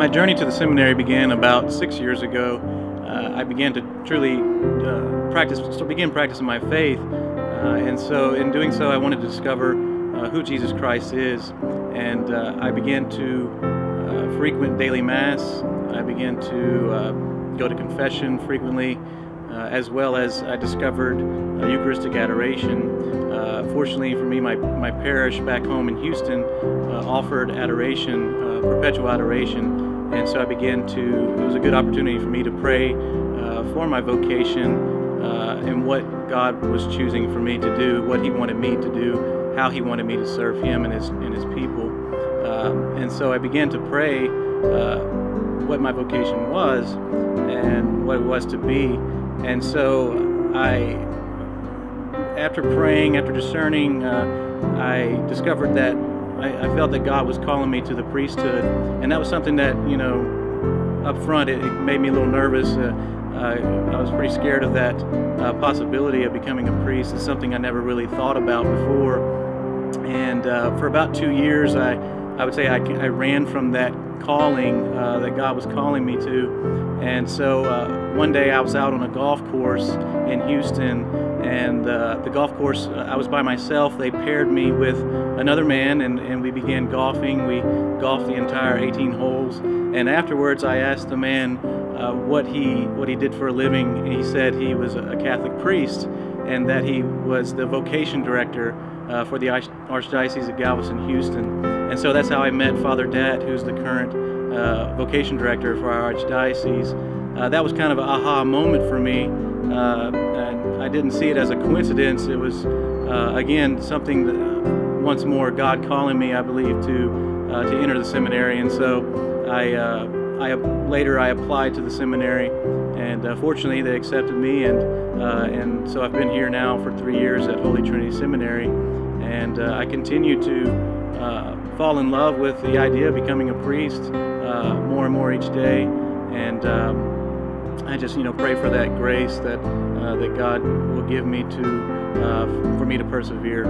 My journey to the seminary began about 6 years ago. I began to truly begin practicing my faith, and so in doing so I wanted to discover who Jesus Christ is, and I began to frequent daily Mass. I began to go to confession frequently, as well as I discovered Eucharistic adoration. Fortunately for me, my parish back home in Houston offered adoration, perpetual adoration, and so it was a good opportunity for me to pray for my vocation and what God was choosing for me to do, what He wanted me to do, how He wanted me to serve Him and His people. And so I began to pray what my vocation was and what it was to be. And so after praying, after discerning, I discovered that I felt that God was calling me to the priesthood, and that was something that, up front it made me a little nervous. I was pretty scared of that possibility of becoming a priest. It's something I never really thought about before, and for about 2 years I would say I ran from that calling that God was calling me to. And so one day I was out on a golf course in Houston, and the golf course, I was by myself. They paired me with another man, and we began golfing. We golfed the entire 18 holes, and afterwards I asked the man what he did for a living. He said he was a Catholic priest, and that he was the vocation director for the Archdiocese of Galveston, Houston. And so that's how I met Father Dat, who's the current vocation director for our Archdiocese. That was kind of an aha moment for me. And I didn't see it as a coincidence. It was, again, something that, once more, God calling me, I believe, to enter the seminary. And so later I applied to the seminary, and fortunately they accepted me, and so I've been here now for 3 years at Holy Trinity Seminary, and I continue to fall in love with the idea of becoming a priest more and more each day, and I just pray for that grace that God will give me for me to persevere.